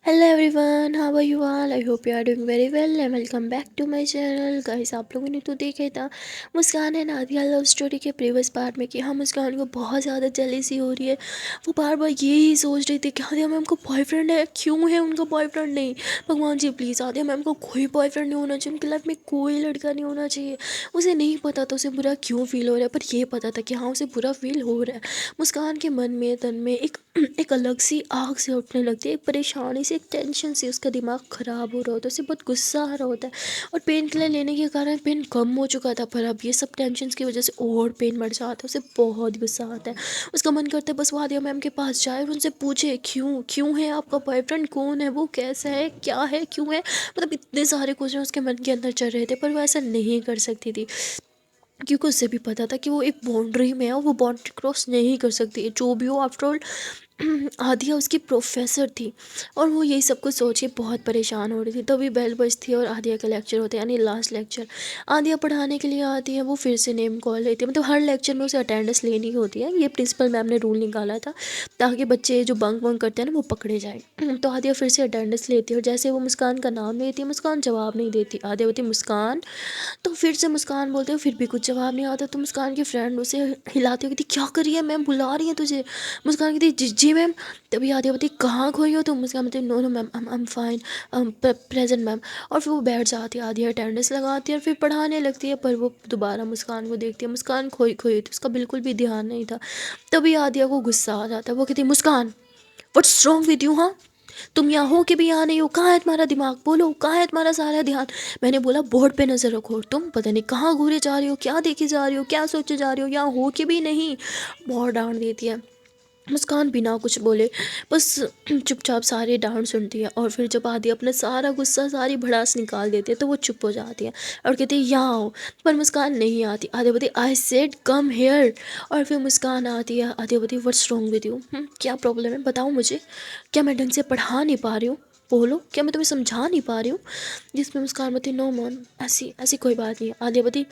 Hello everyone, how are you all? I hope you are doing very well and welcome back to my channel. Guys, आप लोगों ने तो देखा ही था Muskan and Nadia love story के प्रीवियस पार्ट में कि हाँ, मुस्कान को बहुत ज़्यादा जेलिसी हो रही है। वो बार बार यही सोच रही थी कि आदिया मैम को बॉयफ्रेंड है, क्यों है उनका बॉयफ्रेंड नहीं। भगवान जी प्लीज़, आदिया मैम को कोई बॉयफ्रेंड नहीं होना चाहिए, उनकी लाइफ में कोई लड़का नहीं होना चाहिए। उसे नहीं पता था उसे बुरा क्यों फील हो रहा है, पर ये पता था कि हाँ, उसे बुरा फील हो रहा है। मुस्कान के मन में तन में एक अलग सी आग से उठने लगती है, एक परेशानी से, एक टेंशन से। उसका दिमाग ख़राब हो रहा होता है, उसे बहुत गुस्सा आ रहा होता है। और पेन किलर लेने के कारण पेन कम हो चुका था, पर अब ये सब टेंशन की वजह से और पेन बढ़ जाता है। उसे बहुत गुस्सा आता है। उसका मन करता है बस वो आदिया मैम के पास जाए और उनसे पूछे क्यों क्यों है आपका बॉयफ्रेंड, कौन है वो, कैसा है, क्या है, क्यों है। मतलब इतने सारे क्वेश्चन उसके मन के अंदर चल रहे थे, पर वो ऐसा नहीं कर सकती थी, क्योंकि उसे भी पता था कि वो एक बाउंड्री में है और वो बाउंड्री क्रॉस नहीं कर सकती है, जो भी हो। आफ्टर ऑल आदिया उसकी प्रोफेसर थी और वो यही सब कुछ सोच के बहुत परेशान हो रही थी। तभी बेल बजती है और आदिया का लेक्चर होता है, यानी लास्ट लेक्चर। आदिया पढ़ाने के लिए आती है, वो फिर से नेम कॉल लेती है। मतलब हर लेक्चर में उसे अटेंडेंस लेनी होती है, ये प्रिंसिपल मैम ने रूल निकाला था ताकि बच्चे जो बंक वंक करते हैं ना, वो पकड़े जाए। तो आदिया फिर से अटेंडेंस लेती है और जैसे वो मुस्कान का नाम लेती है, मुस्कान जवाब नहीं देती। आदिया बोलती मुस्कान, तो फिर से मुस्कान बोलते हो, फिर भी कुछ जवाब नहीं आता। तो मुस्कान की फ्रेंड उसे हिलाती हुई कहती क्या कर रही है, मैम बुला रही है तुझे। मुस्कान कहती जी जी मैम। तभी आदित्य बोलती कहाँ खोई हो तुम। मुस्कान बोलती no no ma'am, I am fine, present ma'am. और फिर वो बैठ जाती है, आधी अटेंडेंस लगाती है और फिर पढ़ाने लगती है। पर वो दोबारा मुस्कान को देखती है, मुस्कान खोई खोई थी, उसका बिल्कुल भी ध्यान नहीं था। तभी आदिया को गुस्सा आ जाता है, वो कहती मुस्कान व्हाट्स रॉन्ग विद यू, हाँ तुम यहाँ हो कि भी यहाँ नहीं हो, कहाँ है तुम्हारा दिमाग, बोलो कहाँ है तुम्हारा सारा ध्यान। मैंने बोला बोर्ड पे नज़र रखो, तुम पता नहीं कहाँ घूरे जा रही हो, क्या देखे जा रही हो, क्या सोचे जा रही हो, यहाँ हो कि भी नहीं। बहुत डांट देती है। मुस्कान बिना कुछ बोले बस चुपचाप सारी डांट सुनती है। और फिर जब आदि अपना सारा गुस्सा, सारी भड़ास निकाल देती है, तो वो चुप हो जाती है और कहती है यहाँ आओ। पर मुस्कान नहीं आती। आदि बोलती आई सेड कम हेयर। और फिर मुस्कान आती है। आदि बोलती व्हाट्स रॉन्ग विद यू, क्या प्रॉब्लम है बताओ मुझे, क्या मैं ढंग से पढ़ा नहीं पा रही हूँ, बोलो क्या मैं तुम्हें समझा नहीं पा रही हूँ। जिसमें मुस्कान बोलती नो मैम, ऐसी ऐसी कोई बात नहीं है। आदिया बोलती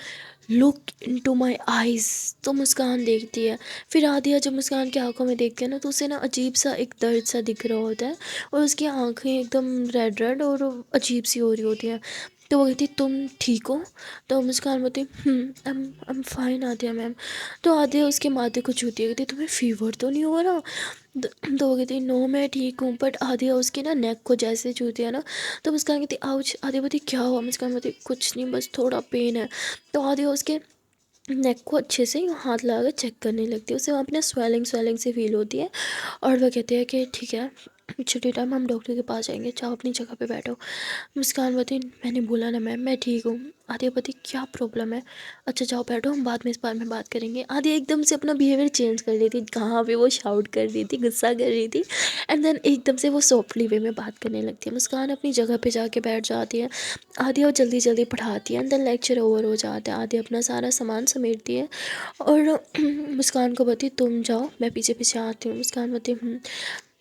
लुक इनटू माय आइज़। तो मुस्कान देखती है। फिर आदिया जब मुस्कान की आंखों में देखती है ना, तो उसे ना अजीब सा एक दर्द सा दिख रहा होता है और उसकी आंखें एकदम रेड रेड और अजीब सी हो रही होती हैं। तो वो कहती तुम ठीक हो। तो मुस्कान बोलती आई एम फाइन आदिया मैम। तो आदिया उसके माथे को छूती है, कहती तुम्हें फीवर तो नहीं हो रहा। तो वो कहती नो मैं ठीक हूँ। बट आदिया उसकी ना नेक को जैसे छूती है ना, तो मुस्कान कहती आउच। आदिया बोलती क्या हुआ। मुस्कान बोलती कुछ नहीं, बस थोड़ा पेन है। तो आदिया उसके नेक को अच्छे से यूँ हाथ लगा कर चेक करने लगती है। उसे वहाँ पे ना स्वेलिंग स्वेलिंग सी फील होती है। और वह कहते हैं कि ठीक है, छुट्टी टाइम हम डॉक्टर के पास जाएंगे, जाओ अपनी जगह पे बैठो। मुस्कान बोलती मैंने बोला ना मैम मैं ठीक हूँ। आदिया बोलती क्या प्रॉब्लम है, अच्छा जाओ बैठो, हम बाद में इस बारे में बात करेंगे। आदिया एकदम से अपना बिहेवियर चेंज कर रही थी, कहाँ पे वो शाउट कर रही थी, गुस्सा कर रही थी, एंड देन एकदम से वो सॉफ्टली वे में बात करने लगती है। मुस्कान अपनी जगह पे जाके बैठ जाती है। आदिया जल्दी जल्दी पढ़ाती है, एंड देन लेक्चर ओवर हो जाता है। आदिया अपना सारा सामान समेटती है और मुस्कान को बोलती तुम जाओ, मैं पीछे पीछे आती हूँ। मुस्कान बोलती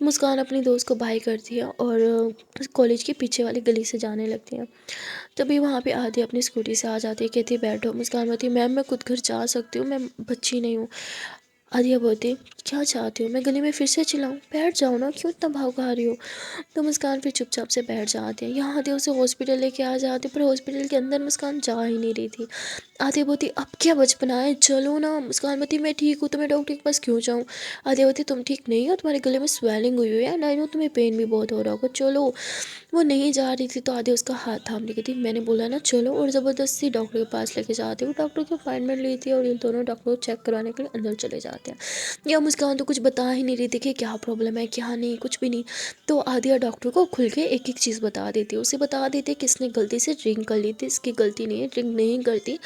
मुस्कान अपनी दोस्त को बाय करती है और कॉलेज के पीछे वाली गली से जाने लगती है। तभी वहाँ पे आदि अपनी स्कूटी से आ जाती है, कहती बैठो। मुस्कान बोलती मैम मैं खुद घर जा सकती हूँ, मैं बच्ची नहीं हूँ। आदिया बोलती क्या चाहती हो, मैं गली में फिर से चिल्लाऊँ, बैठ जाओ ना, क्यों इतना भाव खा रही हो। तो मुस्कान फिर चुपचाप से बैठ जाती है। यहाँ आदिया उसे हॉस्पिटल लेके आ जाती है, पर हॉस्पिटल के अंदर मुस्कान जा ही नहीं रही थी। आदिया बोलती अब क्या बचपना है, चलो ना। मुस्कान बोलती मैं ठीक हूँ, तो मैं डॉक्टर के पास क्यों जाऊँ। आदिया बोलती तुम ठीक नहीं हो, तुम्हारे गले में स्वेलिंग हुई हुई है, एंड आई नो तुम्हें पेन भी बहुत हो रहा होगा, चलो। वो नहीं जा रही थी, तो आदिया उसका हाथ थाम रही थी, मैंने बोला ना चलो, और ज़बरदस्ती डॉक्टर के पास लेके जाती है। वो डॉक्टर की अपॉइंटमेंट ली थी और इन दोनों डॉक्टर को चेक करवाने के लिए अंदर चले जाते हैं। या मुस्कान तो कुछ बता ही नहीं रही थी कि क्या प्रॉब्लम है, क्या नहीं, कुछ भी नहीं। तो आदिया डॉक्टर को खुल के एक एक चीज़ बता देती है। उसे बता देती है कि इसने गलती से ड्रिंक कर ली थी, इसकी गलती नहीं है, ड्रिंक नहीं करती,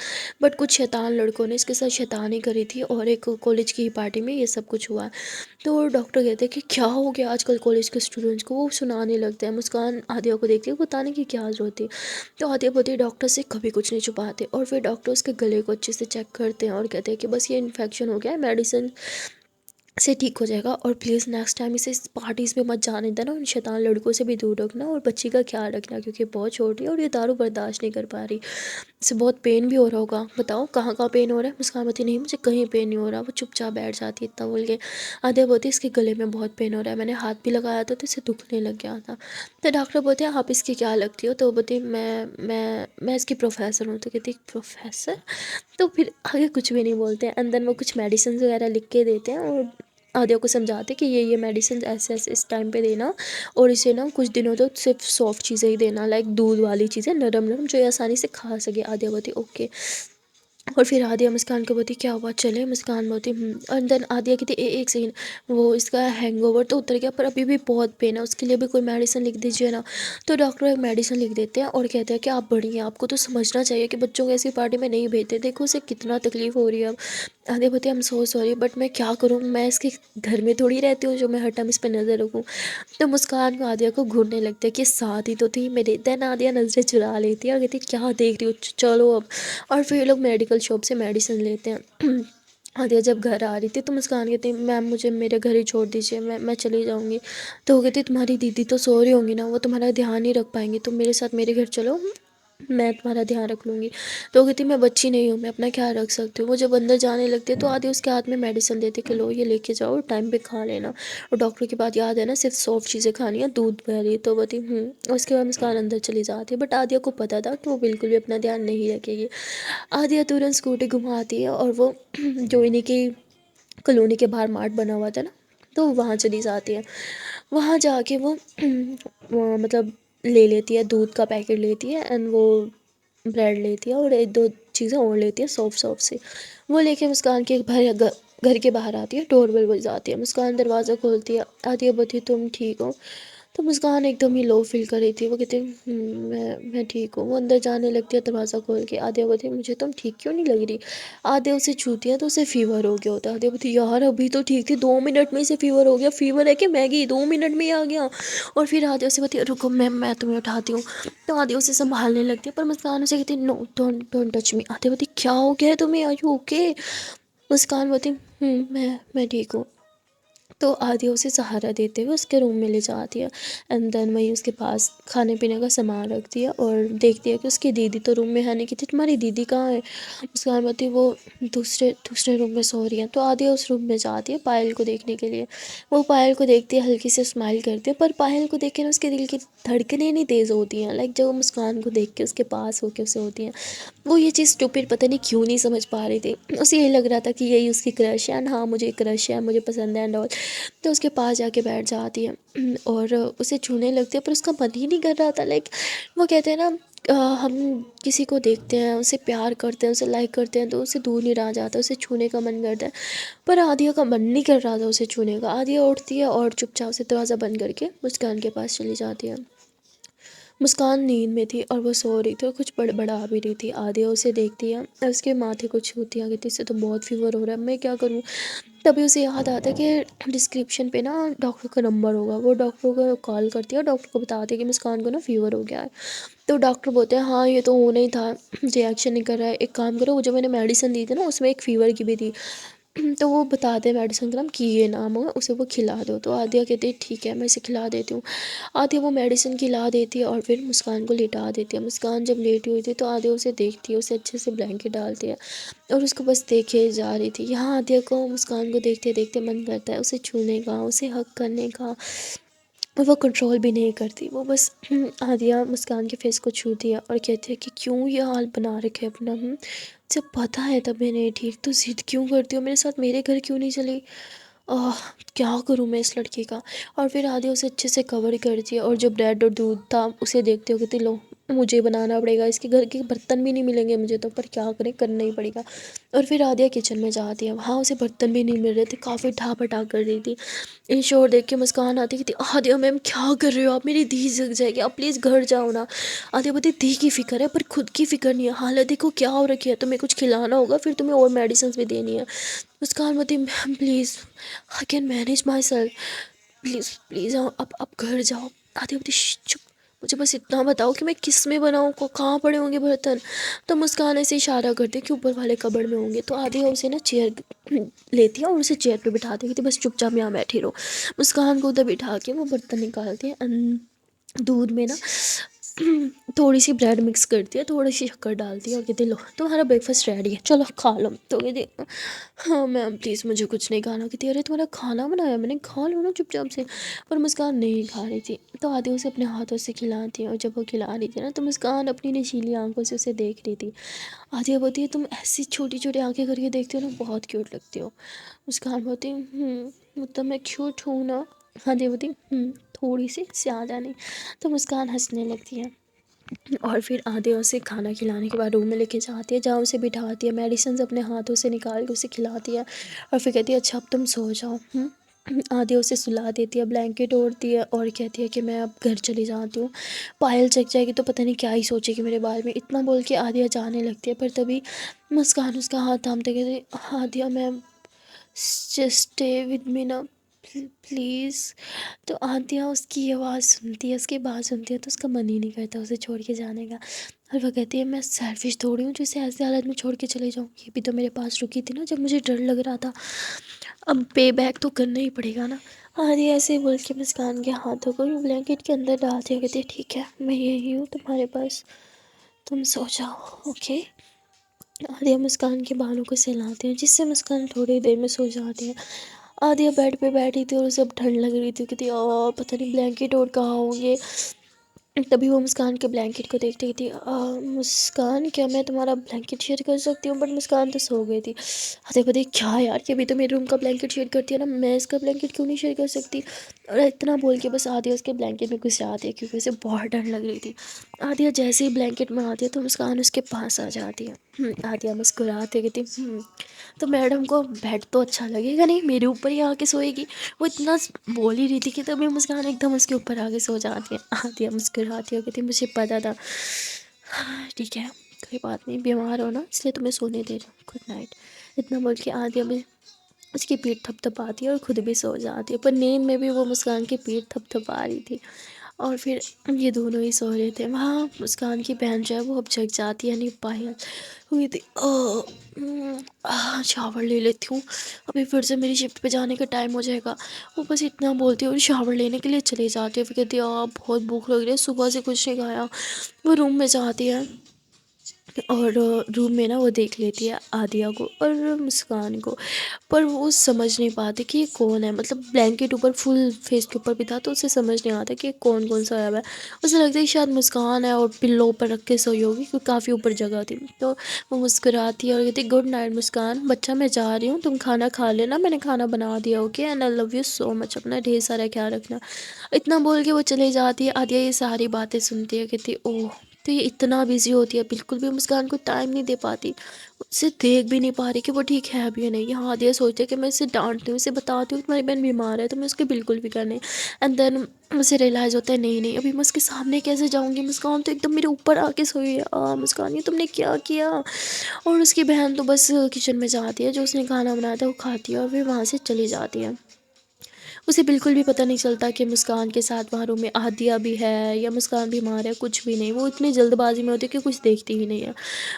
बट कुछ शैतान लड़कों ने इसके साथ शैतानी करी थी और एक कॉलेज की पार्टी में ये सब कुछ हुआ। तो डॉक्टर कहते हैं कि क्या हो गया आजकल कॉलेज के स्टूडेंट्स को, वो सुनाने लगते हैं। मुस्कान आदिया को देखती है, बताने की क्या जरूरत थी। तो आदिया बोलती है डॉक्टर से कभी कुछ नहीं छुपाते। और फिर डॉक्टर उसके गले को अच्छे से चेक करते हैं और कहते हैं कि बस ये इन्फेक्शन हो गया है, मेडिसिन سے ٹھیک ہو جائے گا، اور پلیز نیکسٹ ٹائم اسے اس پارٹیز میں مت جانے دینا، ان شیطان لڑکوں سے بھی دور رکھنا، اور بچی کا خیال رکھنا کیونکہ بہت چھوٹی ہے اور یہ دارو برداشت نہیں کر پا رہی۔ اسے بہت پین بھی ہو رہا ہوگا، بتاؤ کہاں کہاں پین ہو رہا ہے؟ مسکان بولتی نہیں مجھے کہیں پین نہیں ہو رہا، وہ چپ چاپ بیٹھ جاتی ہے اتنا بول کے۔ آدیا بولتی اس کے گلے میں بہت پین ہو رہا ہے، میں نے ہاتھ بھی لگایا تھا تو اسے دکھنے لگ گیا تھا۔ تو ڈاکٹر بولتے ہیں آپ اس کی کیا لگتی ہو؟ تو وہ بولتی میں اس کی پروفیسر ہوں۔ تو کہتی پروفیسر؟ تو پھر آگے کچھ بھی نہیں بولتے ہیں، اندر وہ کچھ میڈیسنز وغیرہ لکھ کے دیتے ہیں اور آدیا کو سمجھاتے کہ یہ میڈیسن ایسے ایسے اس ٹائم پہ دینا، اور اسے نا کچھ دنوں تک صرف سافٹ چیزیں ہی دینا، لائک دودھ والی چیزیں، نرم نرم جو یہ آسانی سے کھا سکے۔ آدیا بولتی اوکے۔ اور پھر آدیا مسکان کو بولتی کیا ہوا چلے؟ مسکان بولتی اور دین آدیا کہتی ایک سیکنڈ، وہ اس کا ہینگ اوور تو اتر گیا پر ابھی بھی بہت پین ہے، اس کے لیے بھی کوئی میڈیسن لکھ دیجیے نا۔ تو ڈاکٹر ایک میڈیسن لکھ دیتے ہیں اور کہتے ہیں کہ آپ بڑی ہیں، آپ کو تو سمجھنا چاہیے کہ بچوں کو ایسی پارٹی میں نہیں بھیجتے، دیکھو اسے کتنا تکلیف ہو رہی ہے اب۔ آدیا بولتی ہے ایم سو سوری بٹ میں کیا کروں، میں اس کے گھر میں تھوڑی رہتی ہوں جو میں ہر ٹائم اس پہ نظر رکھوں۔ تو مسکان کو آدیا کو گھورنے لگتا ہے کہ ساتھ ہی تو تھی میرے، دین آدیا نظریں چرا لیتی ہے اور کہتی کیا دیکھ رہی ہو چلو اب۔ اور پھر یہ لوگ میڈیکل شاپ سے میڈیسن لیتے ہیں۔ آدیا جب گھر آ رہی تھی تو مسکان کہتی میم مجھے میرے گھر ہی چھوڑ دیجیے، میں چلی جاؤں گی۔ تو وہ کہتی تمہاری دیدی تو سو رہی ہوں گی نا، وہ تمہارا دھیان نہیں رکھ پائیں گی، تم میرے ساتھ میرے گھر چلو، میں تمہارا دھیان رکھ لوں گی۔ تو وہ کہتی میں بچی نہیں ہوں، میں اپنا خیال رکھ سکتی ہوں۔ وہ جب اندر جانے لگتے تو آدھی اس کے ہاتھ میں میڈیسن دیتے کہ لو یہ لے کے جاؤ، ٹائم پہ کھا لینا، اور ڈاکٹر کی بات یاد ہے نا صرف سافٹ چیزیں کھانی ہیں، دودھ پہلی۔ تو وہ اس کے بعد مسکان اندر چلی جاتی ہے، بٹ آدیا کو پتا تھا کہ وہ بالکل بھی اپنا دھیان نہیں رکھے گی۔ آدیا ترنت اسکوٹی گھماتی ہے اور وہ جو انہیں کی کالونی کے باہر مارٹ بنا ہوا تھا نا، تو وہاں چلی جاتی ہے۔ وہاں جا کے وہ مطلب لے لیتی ہے، دودھ کا پیکٹ لیتی ہے اینڈ وہ بریڈ لیتی ہے اور ایک دو چیزیں اور لیتی ہے سافٹ سے۔ وہ لے کے مسکان کے گھر کے باہر آتی ہے، ڈور بیل بجاتی ہے، مسکان دروازہ کھولتی ہے۔ آدیا بولتی تم ٹھیک ہو؟ تو مسکان ایک دم ہی لو فیل کر رہی تھی، وہ کہتی میں ٹھیک ہوں۔ وہ اندر جانے لگتی ہے دروازہ کھول کے۔ آدیا بولتی مجھے تم ٹھیک کیوں نہیں لگ رہی؟ آدیا اسے چھوتی ہے تو اسے فیور ہو گیا ہوتا ہے۔ آدیا بولتی یار ابھی تو ٹھیک تھی، 2 منٹ میں اسے فیور ہو گیا، فیور ہے کہ میگی 2 منٹ میں ہی آ گیا۔ اور پھر آدیا اسے بولتی رکو میں تمہیں اٹھاتی ہوں۔ تو آدیا اسے سنبھالنے لگتی ہے پر مسکان اسے کہتی نو ڈونٹ ٹچ می۔ آدیا بولتی کیا ہو گیا ہے تمہیں، آر یو اوکے؟ مسکان بولتی میں ٹھیک ہوں۔ تو آدیا اسے سہارا دیتے ہوئے اس کے روم میں لے جاتی ہے، اینڈ دین وہیں اس کے پاس کھانے پینے کا سامان رکھتی ہے اور دیکھتی ہے کہ اس کی دیدی تو روم میں ہے نہیں، کہتی تمہاری دیدی کہاں ہے؟ مسکان بولتی وہ دوسرے روم میں سو رہی ہیں۔ تو آدیا اس روم میں جاتی ہے پائل کو دیکھنے کے لیے۔ وہ پائل کو دیکھتی ہے، ہلکی سے اسمائل کرتی ہے، پر پائل کو دیکھ کے نا اس کے دل کی دھڑکنیں نہیں تیز ہوتی ہیں، لائک جو مسکان کو دیکھ کے اس کے پاس ہو کے اسے ہوتی ہیں۔ وہ یہ چیز اسٹوپڈ پتہ نہیں کیوں نہیں سمجھ پا رہی تھی، اسے یہ لگ رہا تھا کہ یہی اس کی کرش ہے، ہاں مجھے کرش ہے، مجھے پسند ہے اینڈ آل۔ تو اس کے پاس جا کے بیٹھ جاتی ہے اور اسے چھونے لگتی ہے، پر اس کا من ہی نہیں کر رہا تھا۔ لائک وہ کہتے ہیں نا ہم کسی کو دیکھتے ہیں، اسے پیار کرتے ہیں، اسے لائک کرتے ہیں تو اسے دور نہیں رہا جاتا، اسے چھونے کا من کرتا ہے، پر آدیا کا من نہیں کر رہا تھا اسے چھونے کا۔ آدیا اٹھتی ہے اور چپ چاپ سے دروازہ بند کر کے مسکان کے پاس چلی جاتی ہے۔ مسکان نیند میں تھی اور وہ سو رہی تھی اور کچھ بڑبڑا بھی رہی تھی۔ آدیا اسے دیکھتی ہے اور اس کے ماتھے کو چھوتی ہے، کہتی اس سے تو بہت فیور ہو رہا ہے، میں کیا کروں؟ تبھی اسے یاد آتا ہے کہ ڈسکرپشن پہ نا ڈاکٹر کا نمبر ہوگا، وہ ڈاکٹر کو کال کرتی ہے اور ڈاکٹر کو بتاتی ہے کہ مسکان کو نا فیور ہو گیا ہے۔ تو ڈاکٹر بولتے ہیں ہاں یہ تو ہونا ہی تھا، ریئیکشن نہیں کر رہا ہے، ایک کام کرو وہ جو میں نے میڈیسن دی تھی نا اس میں ایک فیور کی بھی تھی، تو وہ بتاتے ہیں میڈیسن کا نام کی یہ نام ہوگا، اسے وہ کھلا دو۔ تو آدیا کہتی ہے ٹھیک ہے میں اسے کھلا دیتی ہوں۔ آدیا وہ میڈیسن کھلا دیتی ہے اور پھر مسکان کو لٹا دیتی ہے۔ مسکان جب لیٹی ہوئی تھی تو آدیا اسے دیکھتی ہے، اسے اچھے سے بلینکٹ ڈالتی ہے اور اس کو بس دیکھے جا رہی تھی۔ یہاں آدیا کو مسکان کو دیکھتے دیکھتے من کرتا ہے اسے چھونے کا، اسے حگ کرنے کا، اور وہ کنٹرول بھی نہیں کرتی، وہ بس آدیا مسکان کے فیس کو چھوتی ہے اور کہتی ہے کہ کیوں یہ حال بنا رکھے اپنا، جب پتہ ہے تب میں نہیں ٹھیک تو ضد کیوں کرتی ہو میرے ساتھ، میرے گھر کیوں نہیں چلی؟ کیا کروں میں اس لڑکی کا؟ اور پھر آدیا اسے اچھے سے کور کرتی ہے اور جو بریڈ اور دودھ تھا اسے دیکھتے ہو کہتی لو مجھے بنانا پڑے گا، اس کے گھر کے برتن بھی نہیں ملیں گے مجھے تو، پر کیا کریں کرنا ہی پڑے گا۔ اور پھر آدیا کچن میں جاتی ہے، وہاں اسے برتن بھی نہیں مل رہے تھے، کافی ڈھا پٹا کر رہی تھی۔ یہ شور دیکھ کے مسکان آتی کہتی آدیا میم کیا کر رہے ہو آپ، میری دھی جگ جائے گی، آپ پلیز گھر جاؤ نا۔ آدیا بولتی دھی کی فکر ہے پر خود کی فکر نہیں ہے، حالت دیکھو کیا ہو رکھی ہے، تمہیں کچھ کھلانا ہوگا پھر تمہیں اور میڈیسنز بھی دینی ہے۔ مسکان بولتی ma'am please I can manage myself, please آپ گھر جاؤ۔ آدیا بولتی چپ، مجھے بس اتنا بتاؤ کہ میں کس میں بناؤں، کہاں پڑے ہوں گے برتن؟ تو مسکان ایسے اشارہ کرتے کہ اوپر والے کبڑ میں ہوں گے۔ تو آدیا اسے نا چیئر लेती है और उसे चेयर पे बिठा देगी, बस चुपचाप यहाँ बैठी रहो। मुस्कान को उधर बिठा के वो बर्तन निकालती है, दूध में ना थोड़ी सी ब्रेड मिक्स करती है, थोड़ी सी शक्कर डालती है और कहती है लो तुम्हारा ब्रेकफास्ट रेडी है, चलो खा लो। तो कहती है हाँ मैम प्लीज़ मुझे कुछ नहीं खाना। कहती है अरे तुम्हारा खाना बनाया मैंने, खा लो ना चुपचाप से। पर मुस्कान नहीं खा रही थी, तो आदि उसे अपने हाथों से खिलाती है, और जब वो खिला रही थी ना तो मुस्कान अपनी नशीली आंखों से उसे देख रही थी। आदिया बोलती है तुम ऐसी छोटी छोटी आंखें करके देखती हो ना, बहुत क्यूट लगती हो। मुस्कान बोलती मतलब मैं क्यूट हूँ ना। आदिया बोलती थोड़ी सी ज़्यादा नहीं। तो मुस्कान हंसने लगती है, और फिर आधे उसे खाना खिलाने के बाद रूम में लेके जाती है, जहाँ उसे बिठाती है, मेडिसिन अपने हाथों से निकाल के उसे खिलाती है, और फिर कहती है अच्छा अब तुम सो जाओ। आधे उसे सुला देती है, ब्लैंकेट ओढ़ती है और कहती है कि मैं अब घर चली जाती हूँ, पायल जग जाएगी तो पता नहीं क्या ही सोचेगी मेरे बारे में। इतना बोल के आधिया जाने लगती है, पर तभी मुस्कान उसका हाथ थामते कहती Aadiya ma'am just stay with me ना प्लीज़। तो आंतिया उसकी आवाज़ सुनती है, उसकी बात सुनती है, तो उसका मन ही नहीं करता उसे छोड़ के जाने का। और वह कहती है मैं सेल्फिश थोड़ी हूँ जो इसे ऐसी हालत में छोड़ के चले जाऊँ, ये भी तो मेरे पास रुकी थी ना जब मुझे डर लग रहा था, अब पे बैक तो करना ही पड़ेगा ना। आंधिया ऐसे बोल के मुस्कान के हाथों को ब्लैंकेट के अंदर डालती है, कहती है ठीक है मैं यही हूँ तुम्हारे पास, तुम सो जाओ ओके। आदिया मुस्कान के बालों को सहलाते हैं, जिससे मुस्कान थोड़ी देर में सो जाती है। आदिया बेड पे बैठी थी और उसे अब ठंड लग रही थी, कहती पता नहीं ब्लैंकेट और कहाँ होंगे। तभी वो मुस्कान के ब्लैंकेट को देखती थी। मुस्कान क्या मैं तुम्हारा ब्लैंकेट शेयर कर सकती हूँ, बट मुस्कान तो सो गई थी। अरे पता क्या यार, कि अभी तो मेरे रूम का ब्लैंकेट शेयर करती है ना, मैं इसका ब्लैंकेट क्यों नहीं शेयर कर सकती। और इतना बोल के बस आदिया उसके ब्लैंकेट में घुस जाती है, क्योंकि उसे बहुत डर लग रही थी। आदिया जैसे ही ब्लैंकेट में आती है तो मुस्कान उसके पास आ जाती है। आदिया मुस्कुराते कहती तो मैडम को बेड तो अच्छा लगेगा नहीं, मेरे ऊपर ही आके सोएगी। वो इतना बोल ही रही थी कि तभी मुस्कान एकदम उसके ऊपर आके सो जाती है। आदिया मुस्कुराती है, कहती मुझे पता था। ठीक है कोई बात नहीं, बीमार हो ना इसलिए तुम्हें सोने दे रही हूँ, गुड नाइट। इतना बोल के आदिया भी उसकी पीठ थपथपाती है और खुद भी सो जाती है, पर नींद में भी वो मुस्कान की पीठ थपथपा रही थी। और फिर ये दोनों ही सो रहे थे। वहाँ मुस्कान की बहन जो है वो अब जग जाती है, यानी पायल हुई थी। शावर ले लेती हूँ, अभी फिर से मेरी शिफ्ट पे जाने का टाइम हो जाएगा। वो बस इतना बोलती है और शावर लेने के लिए चली जाती है। फिर कहती है बहुत भूख लग रही है, सुबह से कुछ नहीं खाया। वो रूम में जाती है और रूम में ना वो देख लेती है आदिया को और मुस्कान को, पर वो समझ नहीं पाती कि ये कौन है। मतलब ब्लैंकेट ऊपर फुल फेस के ऊपर भी था, तो उसे समझ नहीं आता कि ये कौन कौन सा आया हुआ है। उसे लगता है कि शायद मुस्कान है और पिल्लो ऊपर रख के सोई होगी, क्योंकि काफ़ी ऊपर जगह थी। तो वो मुस्कुराती है और कहती गुड नाइट मुस्कान, बच्चा मैं जा रही हूँ, तुम खाना खा लेना, मैंने खाना बना दिया okay, and I love you so much, अपना ढेर सारा ख्याल रखना। इतना बोल के वो चली जाती है। आदिया ये सारी बातें सुनती है, कहती ओह, तो ये इतना बिजी होती है, बिल्कुल भी मुस्कान को टाइम नहीं दे पाती, उसे देख भी नहीं पा रही कि वो ठीक है भी या नहीं। यहाँ आदिया सोचती है कि मैं इसे डांटती हूँ, इसे बताती हूँ तुम्हारी बहन बीमार है, तो मैं उसके बिल्कुल भी करने। एंड देन मुझे रियलाइज़ होता है नहीं नहीं, अभी मैं उसके सामने कैसे जाऊँगी, मुस्कान तो एकदम मेरे ऊपर आके सोई है। मुस्कान ये तुमने क्या किया। और उसकी बहन तो बस किचन में जाती है, जो उसने खाना बनाया था वो खाती है और फिर वहाँ से चली जाती है। उसे बिल्कुल भी पता नहीं चलता कि मुस्कान के साथ वहाँ रूम में आदिया भी है या मुस्कान बीमार है, कुछ भी नहीं। वो इतनी जल्दबाजी में होती है कि कुछ देखती ही नहीं है।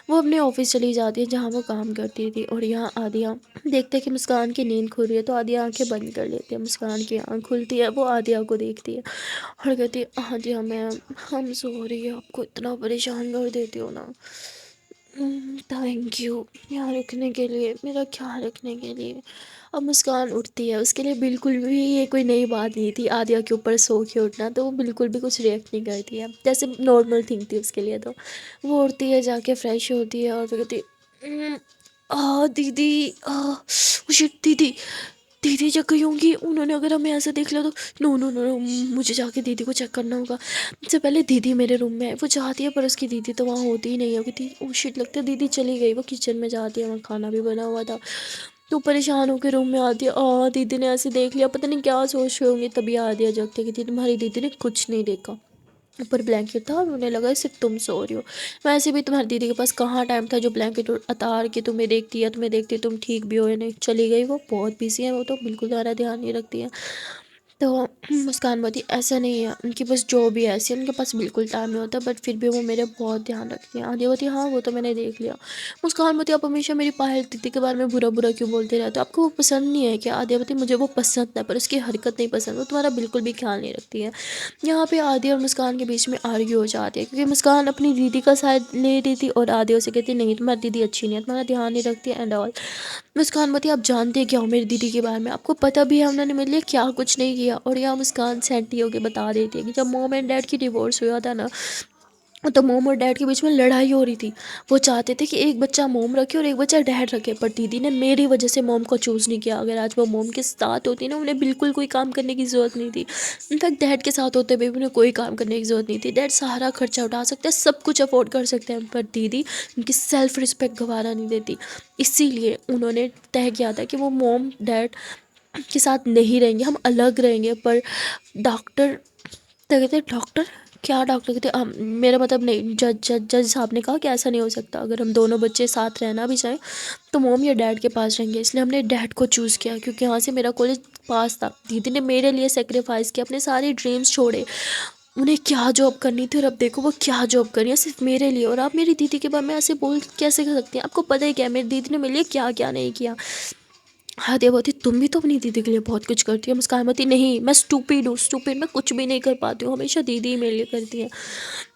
वो अपने ऑफिस चली जाती है जहाँ वो काम करती थी, और यहाँ आदिया देखते हैं कि मुस्कान की नींद खुल रही है, तो आदिया आंखें बंद कर लेती है। मुस्कान की आँख खुलती है, वो आदिया को देखती है और कहती है आदिया मैम हम सॉरी, आपको इतना परेशान कर देती हो ना। थैंक यू यहाँ रखने के लिए, मेरा ख्याल रखने के लिए। अब मुस्कान उठती है, उसके लिए बिल्कुल भी ये कोई नई बात नहीं थी आदिया के ऊपर सो के उठना, तो वो बिल्कुल भी कुछ रिएक्ट नहीं करती है, जैसे नॉर्मल थिंग थी उसके लिए। तो वो उठती है, जाके फ्रेश होती है और फिर कहती दीदी शिट दीदी, दीदी जग गई होंगी, उन्होंने अगर हमें ऐसे देख लिया तो। नो नो नो नो, मुझे जाके दीदी को चेक करना होगा। सबसे पहले दीदी मेरे रूम में है, वो जाती है पर उसकी दीदी तो वहाँ होती ही नहीं है। कहती ओ शिट, लगता है दीदी चली गई। वो किचन में जाती है, वहाँ खाना भी बना हुआ था। तो परेशान होकर रूम में आती है, दीदी ने ऐसे देख लिया, पता नहीं क्या सोच रहे होंगे। तभी आ दिया जगते कि तुम्हारी दीदी ने कुछ नहीं देखा, ऊपर ब्लैंकेट था और उन्हें लगा सिर्फ तुम सो रही हो। वैसे भी तुम्हारी दीदी के पास कहाँ टाइम था जो ब्लैंकेट उतार के तुम्हें देखती है, तुम्हें देखती तुम ठीक भी हो या नहीं। चली गई, वो बहुत बिजी है, वो तो बिल्कुल ज़्यादा ध्यान नहीं रखती है। तो मुस्कान बोली ऐसा नहीं है, उनकी बस जो भी है ऐसी है, उनके पास बिल्कुल टाइम नहीं होता, बट फिर भी वो मेरे बहुत ध्यान रखती हैं। आलिया बोली हाँ वो तो मैंने देख लिया। मुस्कान बोली आप हमेशा मेरी पायल दीदी के बारे में बुरा बुरा क्यों बोलते रहते हो, आपको वो पसंद नहीं है क्या? आलिया बोली मुझे वो पसंद है, पर उसकी हरकत नहीं पसंद, वो तुम्हारा बिल्कुल भी ख्याल नहीं रखती है। यहाँ पे आदिया और मुस्कान के बीच में आर्ग्यू हो जाती है, क्योंकि मुस्कान अपनी दीदी का साथ ले रही थी और आदिया उसे कहती नहीं तुम्हारी दीदी अच्छी नहीं है, तुम्हारा ध्यान नहीं रखती एंड ऑल। मुस्कान बोती आप जानते क्या हो मेरी दीदी के बारे में, आपको पता भी है उन्होंने मेरे लिए क्या कुछ नहीं किया। और यहाँ मुस्कान सेंटी होकर बता देती है कि जब मॉम एंड डैड की डिवोर्स हुआ था ना, तो मोम और डैड के बीच में लड़ाई हो रही थी। वो चाहते थे कि एक बच्चा मोम रखे और एक बच्चा डैड रखे, पर दीदी ने मेरी वजह से मोम को चूज़ नहीं किया। अगर आज वो मोम के साथ होती ना, उन्हें बिल्कुल कोई काम करने की ज़रूरत नहीं थी। इनफैक्ट डैड के साथ होते हुए भी उन्हें कोई काम करने की ज़रूरत नहीं थी। डैड सारा खर्चा उठा सकते हैं, सब कुछ अफोर्ड कर सकते हैं, पर दीदी उनकी सेल्फ रिस्पेक्ट गंवारा नहीं देती। इसीलिए उन्होंने तय किया था कि वो मोम डैड के साथ नहीं रहेंगे, हम अलग रहेंगे। पर डॉक्टर क्या कहते हैं, डॉक्टर क्या डॉक्टर कहते मेरा मतलब नहीं, जज साहब ने कहा कि ऐसा नहीं हो सकता, अगर हम दोनों बच्चे साथ रहना भी चाहें तो मोम या डैड के पास रहेंगे। इसलिए हमने डैड को चूज़ किया, क्योंकि यहाँ से मेरा कॉलेज पास था। दीदी ने मेरे लिए सेक्रीफाइस किया, अपने सारे ड्रीम्स छोड़े। उन्हें क्या जॉब करनी थी और अब देखो वो क्या जॉब कर रही है सिर्फ मेरे लिए। और आप मेरी दीदी के बारे में ऐसे बोल कैसे कर सकती हैं? आपको पता ही क्या है मेरी दीदी ने मेरे लिए क्या क्या नहीं किया। हादिया बोलती तुम भी तो अपनी दीदी के लिए बहुत कुछ करती हो। मुस्कान बोलती नहीं मैं स्टूपिड हूँ, स्टूपिड मैं कुछ भी नहीं कर पाती हूँ, हमेशा दीदी ही मेरे लिए करती है।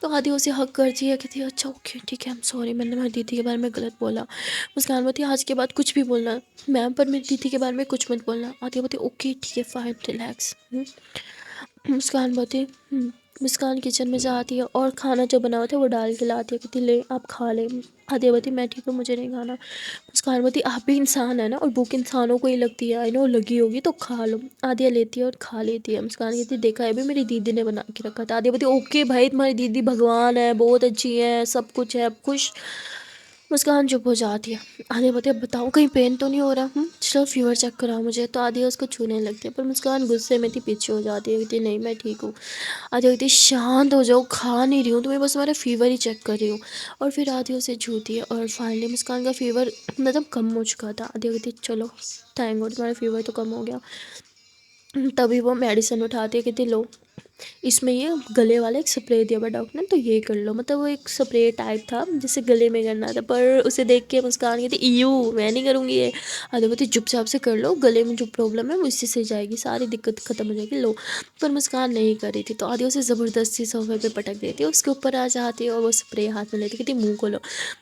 तो हादिया उसे हक करती है, कहती है अच्छा ओके ठीक है, आई एम सॉरी मैंने मेरी दीदी के बारे में गलत बोला। मुस्कान बोलती आज के बाद कुछ भी बोलना मैम, पर मेरी दीदी के बारे में कुछ मत बोलना। हादिया बोलती ओके ठीक है फाइन रिलैक्स। मुस्कान बोलती मुस्कान किचन में जाती है और खाना जो बना होता है वो डाल के लाती है, कहती ले आप खा ले। आदिया बोलती मैं ठीक हूँ मुझे नहीं खाना। मुस्कान बोलती आप भी इंसान है ना, और भूख इंसानों को ही लगती है, आई नो लगी होगी तो खा लो। आदिया लेती है और खा लेती है। मुस्कान कहती देखा है भी मेरी दीदी ने बना के रखा था। आदिया बोलती ओके भाई तुम्हारी दीदी भगवान है, बहुत अच्छी है, सब कुछ है, अब खुश। मुस्कान चुप हो जाती है। आदिया बोलती अब बताओ कहीं पेन तो नहीं हो रहा? चलो फीवर चेक कराओ मुझे। तो आदिया उसको छूने लगती है, पर मुस्कान गुस्से में थी पीछे हो जाती है, कहती नहीं मैं ठीक हूँ। आदिया कहती शांत हो जाओ, खा नहीं रही हूँ तुम्हें, बस तुम्हारा फीवर ही चेक कर रही हूँ। और फिर आदिया उसे छूती है और फाइनली मुस्कान का फीवर मतलब कम हो चुका था। आदिया कहती चलो थैंक गॉड तुम्हारा फीवर तो कम हो गया। तभी वो मेडिसिन उठाती है, कहती लो इसमें ये गले वाला एक स्प्रे दिया हुआ डॉक्टर ने, तो ये कर लो। मतलब वो एक स्प्रे टाइप था जिसे गले में करना था, पर उसे देख के मुस्कान कहती ईयू मैं नहीं करूँगी ये। आदित्य बोलती चुपचाप से कर लो, गले में जो प्रॉब्लम है वो इससे से जाएगी, सारी दिक्कत खत्म हो जाएगी लो। पर मुस्कान नहीं कर रही थी, तो आदित्य उसे ज़बरदस्ती सोफे पे पटक देती है, उसके ऊपर आ जाती है और वो स्प्रे हाथ में लेती कहती मुँह खोलो।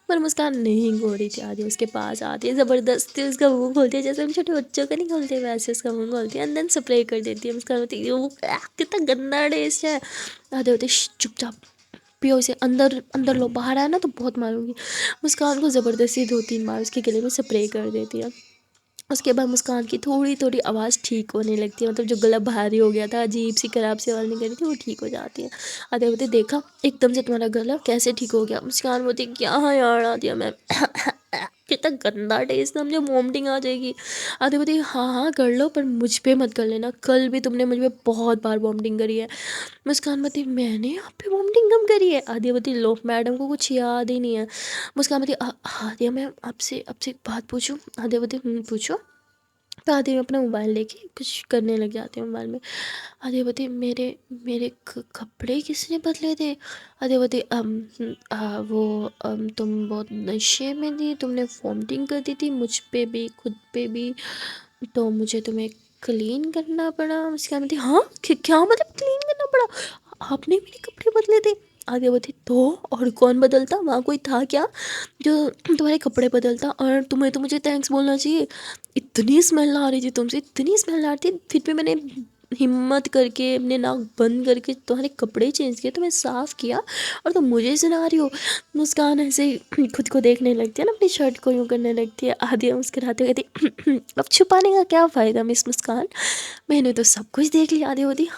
पर मुस्कान नहीं खोल रही थी। आदित्य उसके पास आती है, ज़बरदस्ती उसका मुँह खोलती है, जैसे हम छोटे बच्चों का नहीं खोलते वैसे उसका मुँह खोलती है, एंड देन स्प्रे कर देती है। मुस्कान होती है कितना गंदा टेस्ट है। आधे होते चुपचाप पियो इसे, अंदर अंदर लो, बाहर आया ना तो बहुत मारूंगी। मुस्कान को ज़बरदस्ती 2-3 बार उसके गले में स्प्रे कर देती है। उसके बाद मुस्कान की थोड़ी थोड़ी आवाज़ ठीक होने लगती है, मतलब जो गला भारी हो गया था, अजीब सी खराब सी आवाज़ निकल रही थी, वो ठीक हो जाती है। आधे बोलते देखा एकदम से तुम्हारा गला कैसे ठीक हो गया? मुस्कान बोलती क्या हाँ यार आदिया मैम कितना गंदा टेस्ट ना, मुझे वॉमिटिंग आ जाएगी। आधे बोलती हाँ हाँ कर लो, पर मुझ पे मत कर लेना, कल भी तुमने मुझ पे बहुत बार वॉमिटिंग करी है। मुस्कान बोलती मैंने आप पे वॉमिटिंग कम करी है? आदिया बोलती लो मैडम को कुछ याद ही नहीं है। मुस्कान बोलती आदिया मैम आपसे आपसे एक बात पूछूं? आदिया बोलती पूछो। तो आदित्य अपना मोबाइल लेके कुछ करने लग जाते हैं मोबाइल में। आदित्य बोलती मेरे मेरे कपड़े किसने बदले थे? आदित्य बोलती वो तुम बहुत नशे में थी, तुमने वॉमिटिंग कर दी थी मुझ पे भी खुद पे भी, तो मुझे तुम्हें क्लीन करना पड़ा। उसके बोलती हाँ क्या मतलब क्लीन करना पड़ा? आपने मेरे कपड़े बदले थे? आगे बोलती तो और कौन बदलता, वहाँ कोई था क्या जो तुम्हारे कपड़े बदलता? और तुम्हें तो मुझे थैंक्स बोलना चाहिए, इतनी स्मेल आ रही थी तुमसे, इतनी स्मेल आ रही थी, फिर भी मैंने हिम्मत करके अपने नाक बंद करके तुम्हारे कपड़े चेंज किए, तुम्हें साफ़ किया, और तुम मुझे सुना रही हो। मुस्कान ऐसे ही खुद को देखने लगती है ना, अपनी शर्ट को यूँ करने लगती है। आदिया मुस्कुराते हुए कहती अब छुपाने का क्या फ़ायदा मिस मुस्कान, मैंने तो सब कुछ देख लिया। आदिया होती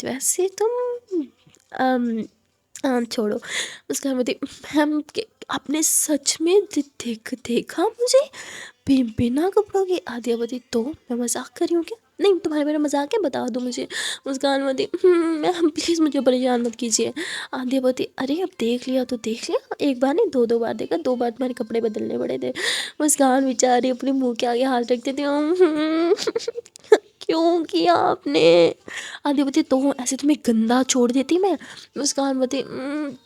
वैसे तुम छोड़ो। मुस्कान बोलती मैम आपने सच में देखा मुझे बिना कपड़ों के? आदिया बोलती तो मैं मजाक कर रही हूँ क्या? नहीं तुम्हारे मेरा मजाक है, बता दो मुझे। मुस्कान बोलती मैम प्लीज़ मुझे परेशान मत कीजिए। आदिया बोलती अरे अब देख लिया तो देख लिया, एक बार नहीं 2-2 बार देखा, 2 बार तुम्हारे कपड़े बदलने पड़े थे। मुस्कान बेचारी अपने मुँह के आगे हाथ रखती थी क्यों किया आपने? आदिया बोलती तो ऐसे तुम्हें गंदा छोड़ देती मैं। मुस्कान बोलती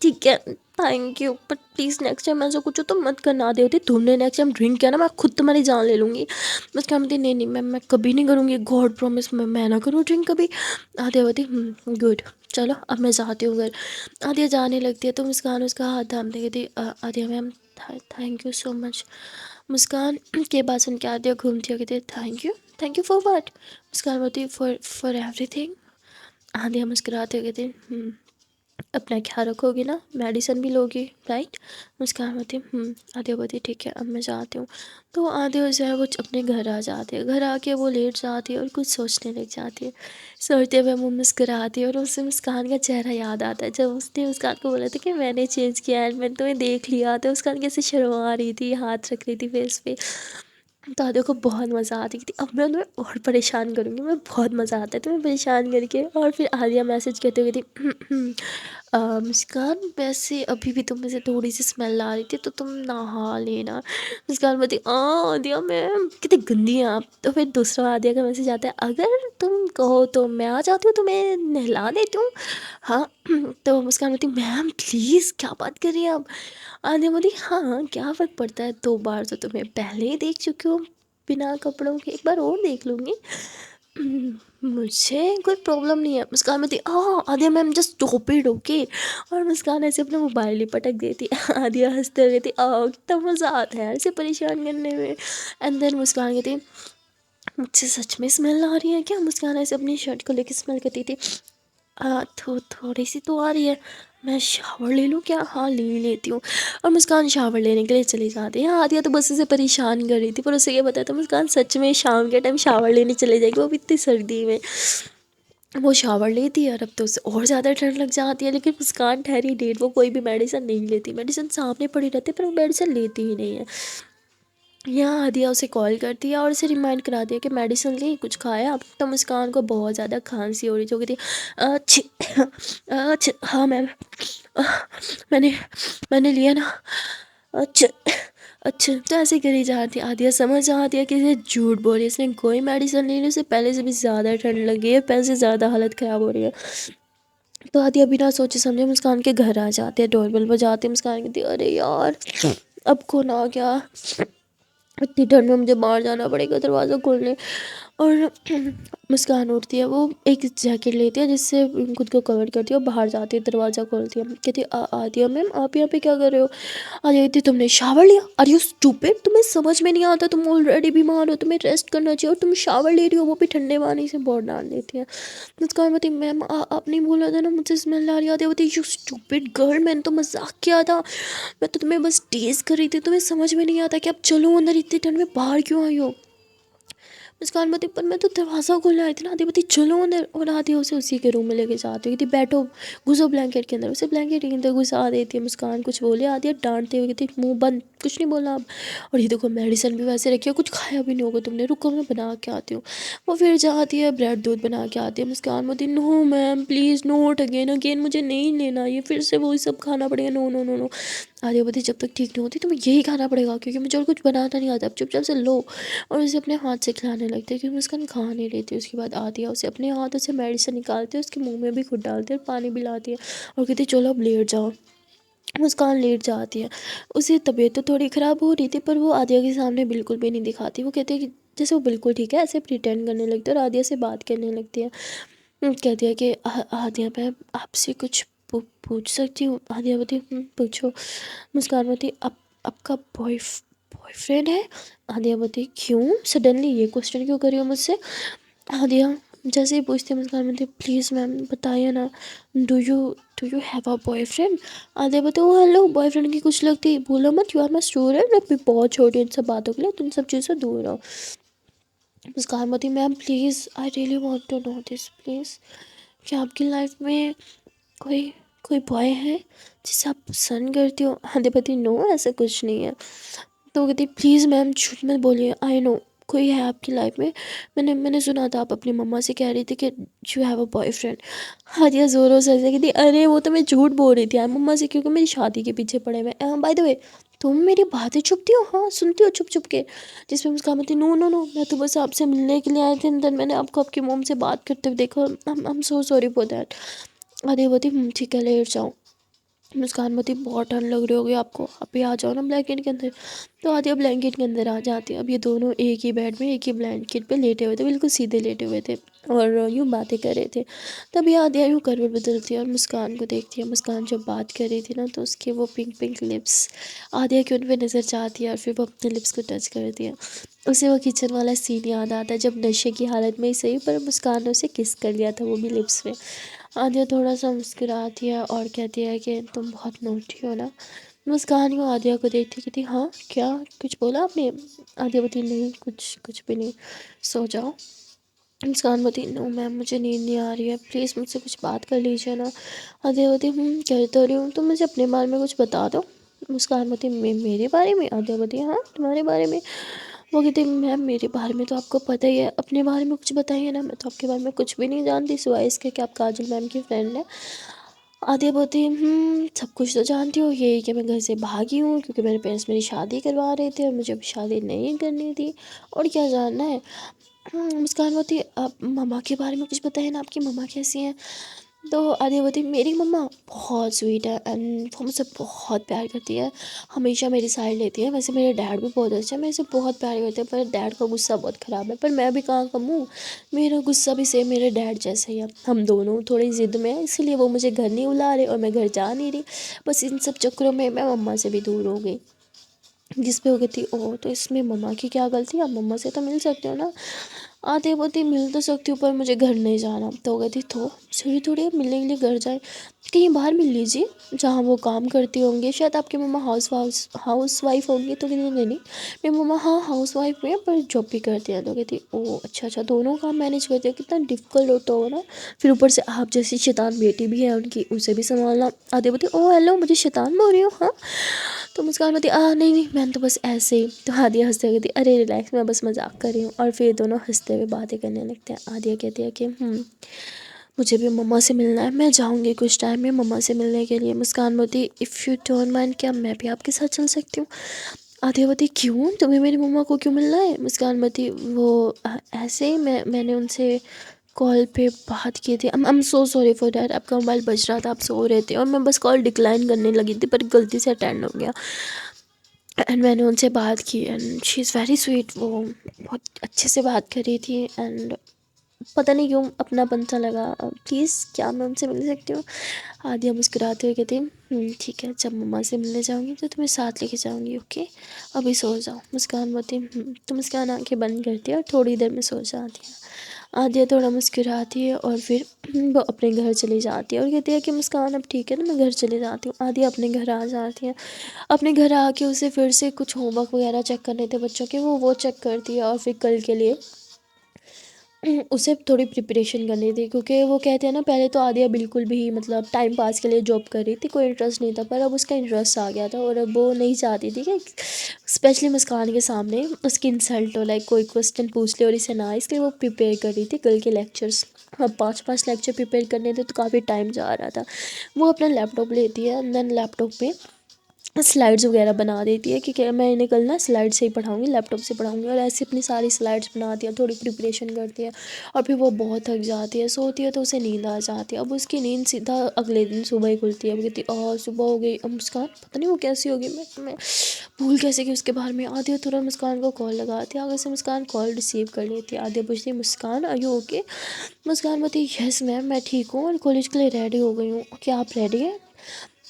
ठीक है thank you, but please next time ऐसा कुछ हो तो मत करना। आदिया होती तुमने नेक्स्ट टाइम ड्रिंक किया ना मैं खुद तुम्हारी जान ले लूँगी। मुस्कान बोलती नहीं नहीं मैं कभी नहीं करूँगी, गॉड प्रॉमिस मैं ना करूँ ड्रिंक कभी। आदिया बोलती गुड, चलो अब मैं जाती हूँ घर। आदिया जाने लगती है तो मुस्कान उसका हाथ थामते कहती Aadiya ma'am thank you so much. Muskan के बात सुन के आदिया घूमती है कहती thank you for what? Muskan बोलती फॉर एवरीथिंग। आदिया मुस्कुराते हुए कहती अपना ख्याल रखोगी ना, मेडिसिन भी लोगी राइट? मुस्कान बोलती आदिया बोलती ठीक है अब मैं जाती हूँ। तो आदिया जो है वो अपने घर आ जाती है, घर आके वो लेट जाती है और कुछ सोचने लग जाती है। सोचते हुए वो मुस्कुराती है और उससे मुस्कान का चेहरा याद आता है जब उसने मुस्कान को बोला था कि मैंने चेंज किया है, मैंने तुम्हें देख लिया। तो मुस्कान कैसे शर्मा रही थी, हाथ रख रही थी फेस पे। तो आदिया को बहुत मज़ा आती थी, अब मैं तुम्हें और परेशान करूँगी, मैं बहुत मज़ा आता है तुम्हें परेशान करके। और फिर आदिया मैसेज करते हुए थी मुस्कान वैसे अभी भी तुम में से थोड़ी सी स्मेल आ रही थी तो तुम नहा लेना। मुस्कान बोलती आदिया मैम कितनी गंदी हैं आप। तो फिर दूसरा आदिया का मैसेज आता है अगर तुम कहो तो मैं आ जाती हूँ तुम्हें नहला देती हूँ। हाँ तो मुस्कान बोलती मैम प्लीज़ क्या बात कर रही हैं आप? आदिया बोली हाँ क्या फ़र्क पड़ता है, 2 बार तो तुम्हें पहले ही देख चुकी हूँ बिना कपड़ों के, एक बार और देख लूँगी। मुझे कोई प्रॉब्लम नहीं है। मुस्कान बोलती Adiya ma'am just stop it okay. और मुस्कान ऐसे अपना मोबाइल ही पटक देती। आदिया हंसते हुए कहती कितना मज़ा आता है यार इसे परेशान करने में। एंड देन मुस्कान कहती मुझसे सच में स्मेल आ रही है क्या? मुस्कान ऐसे अपनी शर्ट को लेकर स्मेल करती थी थोड़ी सी तो आ रही है, मैं शावर ले लूँ क्या? हाँ ले लेती हूँ। और मुस्कान शावर लेने के लिए चली जाती है। आदिया तो बस उसे परेशान कर रही थी पर उसे ये पता था मुस्कान सच में शाम के टाइम शावर लेने चले जाएगी, वो भी इतनी सर्दी में। वो शावर लेती है और अब तो उसे और ज़्यादा ठंड लग जाती है। लेकिन मुस्कान ठहरी डेट, वो कोई भी मेडिसिन नहीं लेती, मेडिसिन सामने पड़ी रहती है पर वो मेडिसिन लेती ही नहीं है। यहाँ आदिया उसे कॉल करती है और उसे रिमाइंड करा दिया कि मेडिसिन ली, कुछ खाया? तो मुस्कान को बहुत ज़्यादा खांसी हो रही थी, वो कहती अच्छा हाँ मैम मैंने मैंने लिया ना अच्छा अच्छा। तो ऐसे करी जाती आदिया समझ जाती है कि इसे झूठ बोल रही है, इसने कोई मेडिसिन नहीं ली, उसे पहले से भी ज़्यादा ठंड लगी है, पहले से ज़्यादा हालत ख़राब हो रही है। तो आदिया बिना सोचे समझे मुस्कान के घर आ जाते हैं, डोरबेल बजाते हैं। मुस्कान कहती अरे यार अब कौन आ गया, इतनी ठंड में मुझे बाहर जाना पड़ेगा दरवाज़ा खोलने। और मुस्कान उठती है, वो एक जैकेट लेती है जिससे खुद को कवर करती है और बाहर जाती है, दरवाज़ा खोलती है। कहती आदिया मैम आप यहाँ पे क्या कर रहे हो? आदिया कहती तुमने शावर लिया? Are you stupid? तुम्हें समझ में नहीं आता, तुम ऑलरेडी बीमार हो, तुम्हें रेस्ट करना चाहिए और तुम शावर ले रही हो वो भी ठंडे पानी से। बहुत डांट देती है। मुस्कान बोलती मैम आपने बोला था ना मुझसे स्मेल आ रही है। आदिया बोलती यू स्टूपिड गर्ल, मैंने तो मजाक किया था, मैं तो तुम्हें बस टीज कर रही थी, तुम्हें समझ में नहीं आता कि अब चलो अंदर, इतनी ठंड में बाहर क्यों आई हो? मुस्कान बोलती पर मैं तो दरवाज़ा खोलने आई थी ना। आदिया बोलती चलो अंदर, और आदिया उसे उसी के रूम में लेके जाती है, कहती बैठो घुसो ब्लैंकेट के अंदर। उसे ब्लैंकेट के अंदर घुसा देती है। मुस्कान कुछ बोले, आदिया डांटते हुए कहती मुंह बंद, कुछ नहीं बोला अब। और ये देखो मेडिसिन भी वैसे रखी है, कुछ खाया भी नहीं होगा तुमने, रुको मैं बना के आती हूँ। वो फिर जाती है ब्रेड दूध बना के आती है। मुस्कान बोलती no ma'am please not again again, मुझे नहीं लेना ये, फिर से वही सब खाना पड़ेगा, no no no no. Aadiya बोलती जब तक ठीक नहीं होती तुम्हें यही खाना पड़ेगा क्योंकि मुझे और कुछ बनाना नहीं आता, अब चुपचाप से लो। और उसे अपने हाथ से खिलाने लगती है क्योंकि मुस्कान खा नहीं लेती। उसके बाद आदिया उसे अपने हाथों से मेडिसिन निकालती है, उसके मुंह में भी खुद डालती है और पानी पिलाती है और कहती है चलो अब लेट जाओ। मुस्कान लेट जाती है। उसे तबीयत तो थोड़ी ख़राब हो रही थी पर वो आदिया के सामने बिल्कुल भी नहीं दिखाती। वो कहती है कि जैसे वो बिल्कुल ठीक है, ऐसे प्रिटेंड करने लगती है और आदिया से बात करने लगती है। कहती है कि आदिया मैं आपसे कुछ पूछ सकती हूँ? आदिया बोलती पूछो। मुस्कान बोलती आप आपका बॉयफ्रेंड है? आदिया बोलती क्यों सडनली ये क्वेश्चन क्यों करी हो मुझसे? आदिया जैसे ही पूछती है मुस्कान बोलती प्लीज़ मैम बताइए ना, do you have a boyfriend? Adiya बोलती ओ हेलो, बॉयफ्रेंड की कुछ लगती, बोलो मत, यू आर माई स्टूडेंट, मैं बहुत छोटी इन सब बातों के लिए, तुम सब चीज़ों से दूर रहो। मुस्कान बोलती ma'am please I really want to know this please, क्या आपकी लाइफ में कोई कोई बॉय है जिसे आप पसंद करती हो? आदिया बोलती नो ऐसा कुछ नहीं है। तो वो कहती प्लीज़ मैम झूठ मत बोलिए, आई नो कोई है आपकी लाइफ में, मैंने सुना था आप अपनी मम्मा से कह रही थी कि you have a boyfriend. Hadiya ज़ोरों से ऐसे कहती अरे वो तो मैं झूठ बोल रही थी यार मम्मा से, क्योंकि मेरी शादी के पीछे पड़े हुए। बाय द वे तुम मेरी बातें चुपती हो, हाँ सुनती हो चुप चुप के। जिस पे मुस्कान बोलती नो नो नो, मैं तो बस आपसे मिलने के लिए आए थे, देन मैंने आपको आपकी मोम से बात करते हुए देखा, I'm so sorry for that। Adiya बोलती ठीक है लेट जाओ। मुस्कान बोलती बहुत ठंड लग रही होगी आपको, अभी आ जाओ ना ब्लैंकेट के अंदर। तो आदिया ब्लैंकेट के अंदर आ जाती है। अब ये दोनों एक ही बेड में एक ही ब्लैंकेट पे लेटे हुए थे, बिल्कुल सीधे लेटे हुए थे और यूँ बातें कर रहे थे। तभी आदिया यूँ करवट बदलती है और मुस्कान को देखती है। मुस्कान जब बात कर रही थी ना, तो उसके वो पिंक पिंक लिप्स आदिया के उन पर नज़र जाती है और फिर वो अपने लिप्स को टच करती है। उसे वो किचन वाला सीन याद आता है जब नशे की हालत में ही सही पर मुस्कान ने उसे किस कर लिया था, वो भी लिप्स पे। आदिया थोड़ा सा मुस्कुराती है और कहती है कि तुम बहुत नोटी हो ना। मुस्कान को आदिया को देखती कहती हाँ क्या, कुछ बोला आपने? आदिया बोलती नहीं कुछ कुछ भी नहीं, सो जाओ। मुस्कान बोलती नो मैम मुझे नींद नहीं आ रही है, प्लीज़ मुझसे कुछ बात कर लीजिए ना। आदिया बोलती कर तो रही हूँ, तुम मुझे अपने बारे में कुछ बता दो। मुस्कान बोलती मेरे बारे में? आदिया बोलती हाँ तुम्हारे बारे में। वो कहती मैम मेरे बारे में तो आपको पता ही है, अपने बारे में कुछ बताइए ना, मैं तो आपके बारे में कुछ भी नहीं जानती सिवाय इसके कि आप काजल मैम की फ्रेंड है। आदिया बोलती सब कुछ तो जानती हो, यही कि मैं घर से भागी हूँ क्योंकि मेरे पेरेंट्स मेरी शादी करवा रहे थे और मुझे अभी शादी नहीं करनी थी, और क्या जानना है। मुस्कान बोलती आप मम्मा के बारे में कुछ बताइए ना, आपकी मम्मा कैसी हैं? तो आदिया बोलती मेरी मम्मा बहुत स्वीट है एंड वो मुझसे बहुत प्यार करती है, हमेशा मेरी साइड लेती है। वैसे मेरे डैड भी बहुत अच्छे हैं, मेरे से बहुत प्यार करते हैं, पर डैड का गुस्सा बहुत ख़राब है, पर मैं भी कहाँ कम हूँ, मेरा गुस्सा भी सेम मेरे डैड जैसा ही है। हम दोनों थोड़ी ज़िद में हैं, इसलिए वो मुझे घर नहीं बुला रहे और मैं घर जा नहीं रही। बस इन सब चक्करों में मैं मम्मा से भी दूर हो गई। जिस पे हो गई थी ओह तो इसमें मम्मा की क्या गलती, आप मम्मा से तो मिल सकते हो ना। आते बोती मिल तो सकती हूँ पर मुझे घर नहीं जाना। तो हो गई थी तो थोड़ी थोड़ी अब मिलने के लिए घर जाए, कहीं बाहर मिल लीजिए जहाँ वो काम करती होंगे, शायद आपकी मम्मा हाउस वाइफ होंगी। तो कहती नहीं नहीं मेरी मम्मा हाँ हाउस वाइफ में पर जॉब भी करती हैं। तो कहती ओह अच्छा अच्छा, दोनों काम मैनेज करती है, कितना डिफ़िकल्ट होता होगा ना। फिर ऊपर से आप जैसी शैतान बेटी भी है उनकी, उसे भी संभालना। आते बोती ओह हेलो मुझे शैतान बोल रही हो हाँ। तो मुस्कान बोलती नहीं नहीं मैंने तो बस ऐसे ही। तो आदिया हंसते हुए कहती अरे रिलैक्स मैं बस मजाक कर रही हूँ। और फिर दोनों हंसते हुए बातें करने लगते हैं। आदिया कहती है कि मुझे भी मम्मा से मिलना है, मैं जाऊँगी कुछ टाइम में मम्मा से मिलने के लिए। मुस्कान बोलती इफ़ यू डोंट माइंड क्या मैं भी आपके साथ चल सकती हूँ? आदिया बोलती क्यों, तुम्हें मेरी मम्मा को क्यों मिलना है? मुस्कान बोलती वो ऐसे ही मैंने उनसे कॉल पे बात की थी। I am so sorry for that, आपका मोबाइल बज रहा था, आप सो रहे थे और मैं बस कॉल डिक्लाइन करने लगी थी पर गलती से अटेंड हो गया। एंड मैंने उनसे बात की and she is very sweet, वो बहुत अच्छे से बात कर रही थी एंड पता नहीं क्यों अपनापन सा लगा। प्लीज़ क्या मैं उनसे मिल सकती हूँ? आदिया मुस्कुराते हुए कहती ठीक है जब मम्मा से मिलने जाऊँगी तो तुम्हें साथ लेके जाऊँगी, ओके अभी सो जाओ। मुस्कान बोलती तो मुस्कान आंखें बंद करती है और थोड़ी देर में सो जाती है। आदिया थोड़ा मुस्कुराती है और फिर वो अपने घर चली जाती है और कहती है कि मुस्कान अब ठीक है ना, मैं घर चली जाती हूँ। आदिया अपने घर आ जाती है। अपने घर आके उसे फिर से कुछ होमवर्क वगैरह चेक करने थे बच्चों के, वो चेक करती है और फिर कल के लिए उसे थोड़ी प्रिपरेशन करनी थी। क्योंकि वो कहते हैं ना पहले तो आदिया बिल्कुल भी मतलब टाइम पास के लिए जॉब कर रही थी, कोई इंटरेस्ट नहीं था, पर अब उसका इंटरेस्ट आ गया था और अब वो नहीं चाहती थी कि स्पेशली मुस्कान के सामने उसकी इंसल्ट हो, लाइक कोई क्वेश्चन पूछ ले और इसे ना, इसलिए वो प्रिपेयर कर रही थी कल के लेक्चर्स। अब 5-5 लेक्चर प्रिपेयर करने थे तो काफ़ी टाइम जा रहा था। वो अपना लैपटॉप लेती है एंड देन लैपटॉप पे स्लाइड्स वगैरह बना देती है कि मैं इन्हें कल ना स्लाइड से ही पढ़ाऊँगी, लैपटॉप से पढ़ाऊँगी, और ऐसे अपनी सारी स्लाइड्स बनाती है, थोड़ी प्रिपरेशन करती है और फिर वो बहुत थक जाती है, सोती है तो उसे नींद आ जाती है। अब उसकी नींद सीधा अगले दिन सुबह ही खुलती है। वो कहती सुबह हो गई, अब मुस्कान पता नहीं वो कैसी होगी, मैं भूल कैसे गई उसके बारे में। आदिया तुरंत मुस्कान को कॉल लगाती है, आगे से मुस्कान कॉल रिसीव कर लेती है। आदिया पूछती है मुस्कान आर यू ओके? मुस्कान बोलती यस मैम मैं ठीक हूँ और कॉलेज के लिए रेडी हो गई हूँ, क्या आप रेडी हैं?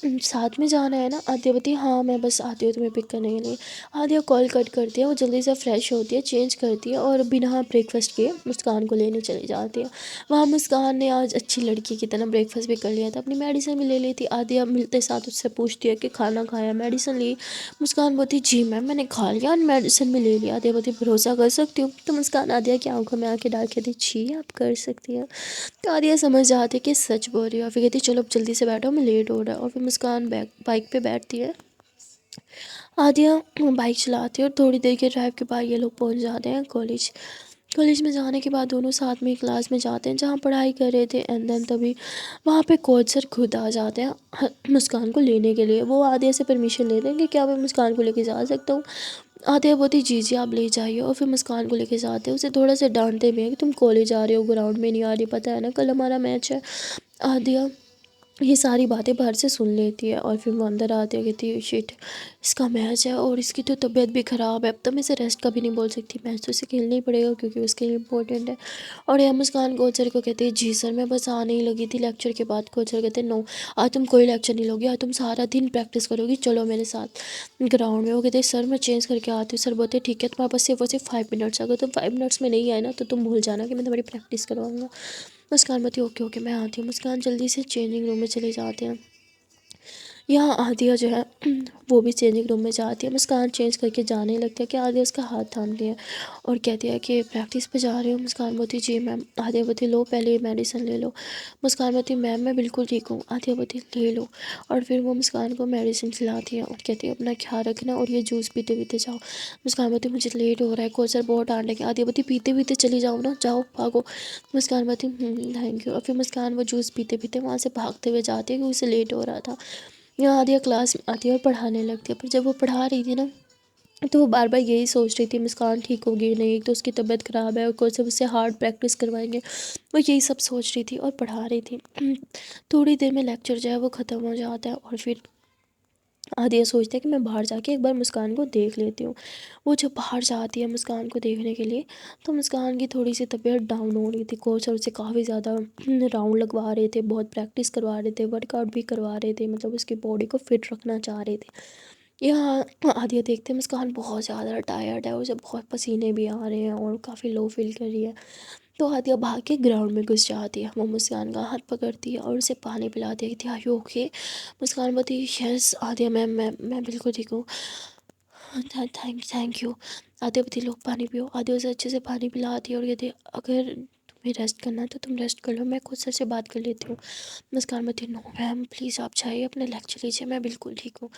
साथ में जाना है ना? आदिया बोलती हाँ मैं बस आती हूँ तुम्हें पिक करने के लिए। आदिया कॉल कट करती है, वो जल्दी से फ्रेश होती है, चेंज करती है और बिना ब्रेकफास्ट के मुस्कान को लेने चली जाती है। वहाँ मुस्कान ने आज अच्छी लड़की की तरह ब्रेकफास्ट भी कर लिया था, अपनी मेडिसिन भी ले ली थी। आदिया मिलते साथ उससे पूछती है कि खाना खाया, मेडिसिन ली? मुस्कान बोलती जी मैम मैंने खा लिया और मेडिसिन भी ले लिया। आदिया बोलती भरोसा कर सकती हूँ? तो मुस्कान आदिया की आंखों में आके डाल के दी जी आप कर सकती हैं। तो आदिया समझ जाती है कि सच बोल रही है और फिर कहती चलो अब जल्दी से बैठो मैं लेट हो रहा है। और फिर मुस्कान बाइक पे बैठती है। आदिया बाइक चलाती है और थोड़ी देर के ड्राइव के बाद ये लोग पहुंच जाते हैं कॉलेज। کالج میں جانے کے بعد دونوں ساتھ میں ایک کلاس میں جاتے ہیں جہاں پڑھائی کر رہے تھے، اینڈ دین تبھی وہاں پہ کوچ سر خود آ جاتے ہیں مسکان کو لینے کے لیے۔ وہ عادیہ سے پرمیشن لیتے ہیں کہ کیا میں مسکان کو لے کے جا سکتا ہوں؟ عادیہ بولتی جی جی آپ لے جائیے، اور پھر مسکان کو لے کے جاتے ہیں۔ اسے تھوڑا سا ڈانٹتے بھی ہیں کہ تم کالج آ رہے ہو، گراؤنڈ میں نہیں آ رہی، پتہ ہے نا کل ہمارا میچ ہے۔ عادیہ یہ ساری باتیں باہر سے سن لیتی ہے، اور پھر وہ اندر آتی ہے، کہتی ہے شٹ اس کا میچ ہے اور اس کی تو طبیعت بھی خراب ہے، اب تو میں اسے ریسٹ کا بھی نہیں بول سکتی، میچ تو اسے کھیلنا ہی پڑے گا کیونکہ اس کے لیے امپورٹنٹ ہے۔ اور یہ مسکان کوچر کو کہتے ہیں جی سر میں بس آنے ہی لگی تھی لیکچر کے بعد۔ کوچر کہتے ہیں نو، آج تم کوئی لیکچر نہیں لوگی، آج تم سارا دن پریکٹس کرو گی، چلو میرے ساتھ گراؤنڈ میں۔ وہ کہتے ہیں سر میں چینج کر کے آتی ہوں۔ سر بولتے ہیں ٹھیک ہے تمہارے پاس صرف 5 منٹس، اگر تم 5 منٹس میں نہیں آئے نا تو تم بھول جانا کہ میں تمہاری پریکٹس کرواؤں گا۔ مسکان بولتی ہے اوکے اوکے میں آتی ہوں۔ مسکان جلدی سے چینجنگ روم میں چلے جاتے ہیں۔ یہاں عادیہ جو ہے وہ بھی چینجنگ روم میں جاتی ہے۔ مسکان چینج کر کے جانے لگتی ہے کہ عادیہ اس کا ہاتھ تھامتی ہے اور کہتی ہے کہ پریکٹس پہ جا رہے ہو؟ مسکان بولتی جی میم۔ عادیہ بولتی لو پہلے میڈیسن لے لو۔ مسکان بولتی میم میں بالکل ٹھیک ہوں۔ عادیہ بولتی لے لو، اور پھر وہ مسکان کو میڈیسن کھلاتی ہے اور کہتی ہے اپنا خیال رکھنا اور یہ جوس پیتے پیتے جاؤ۔ مسکان بولتی مجھے لیٹ ہو رہا ہے، کوچ سر بہت ڈانٹیں گے۔ عادیہ بولتی پیتے پیتے چلی جاؤ نا، جاؤ بھاگو۔ مسکان بولتی تھینک یو، اور پھر مسکان وہ جوس پیتے پیتے وہاں سے بھاگتے ہوئے جاتی ہے کیونکہ اسے لیٹ ہو رہا تھا۔ یہاں عادیہ کلاس میں آتی ہے اور پڑھانے لگتی ہے، پر جب وہ پڑھا رہی تھی نا تو وہ بار بار یہی سوچ رہی تھی مسکان ٹھیک ہوگی نہیں، ایک تو اس کی طبیعت خراب ہے اور کوچ صاحب اس سے ہارڈ پریکٹس کروائیں گے، وہ یہی سب سوچ رہی تھی اور پڑھا رہی تھی۔ تھوڑی دیر میں لیکچر جو ہے وہ ختم ہو جاتا ہے، اور پھر عادیہ سوچتا ہے کہ میں باہر جا کے ایک بار مسکان کو دیکھ لیتی ہوں۔ وہ جب باہر جاتی ہے مسکان کو دیکھنے کے لیے تو مسکان کی تھوڑی سی طبیعت ڈاؤن ہو رہی تھی، کوچ اور اسے کافی زیادہ راؤنڈ لگوا رہے تھے، بہت پریکٹس کروا رہے تھے، ورک آؤٹ بھی کروا رہے تھے، مطلب اس کی باڈی کو فٹ رکھنا چاہ رہے تھے۔ یہاں عادیہ دیکھتے ہیں مسکان بہت زیادہ ٹائرڈ ہے، اسے بہت پسینے بھی آ رہے ہیں اور کافی لو فیل کر رہی ہے، تو عادیہ بھاگ کے گراؤنڈ میں گھس جاتی ہے۔ وہ مسکان کا ہاتھ پکڑتی ہے اور اسے پانی پلاتی ہے، کہتی ہے آر یو اوکے؟ مسکان بولتی یس عادیہ میم میں بالکل ٹھیک ہوں، تھینک یو۔ عادیہ بولتی لو پانی پیو۔ عادیہ اسے اچھے سے پانی پلاتی ہے اور کہتی ہے اگر تمہیں ریسٹ کرنا ہے تو تم ریسٹ کر لو، میں خود سر سے بات کر لیتی ہوں۔ مسکان بولتی نو میم پلیز آپ جائیے اپنے لیکچر لیجیے، میں بالکل ٹھیک ہوں۔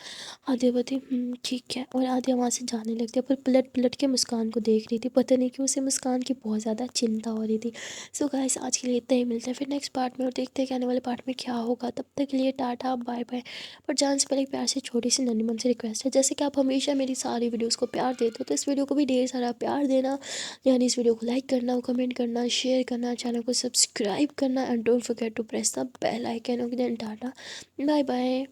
عادیہ بولتی ٹھیک ہے، اور عادیہ وہاں سے جانے لگتی ہے، پر پلٹ پلٹ کے مسکان کو دیکھ رہی تھی، پتہ نہیں کیوں اسے مسکان کی بہت زیادہ چنتا ہو رہی تھی۔ سو گائس آج کے لیے اتنا ہی، ملتا ہے پھر نیکسٹ پارٹ میں اور دیکھتے ہیں کہ آنے والے پارٹ میں کیا ہوگا۔ تب تک کے لیے ٹاٹا بائے بائے۔ پر جانے سے پہلے ایک پیار سے چھوٹی سی ننھی من سے ریکویسٹ ہے، جیسے کہ آپ ہمیشہ میری ساری ویڈیوز کو پیار دیتے ہو تو اس ویڈیو کو بھی ڈھیر سارا پیار دینا، یعنی اس ویڈیو کو لائک کرنا، کمنٹ کرنا، شیئر کرنا، چینل کو سبسکرائب کرنا، and don't forget to press the bell icon. Okay then tata bye bye.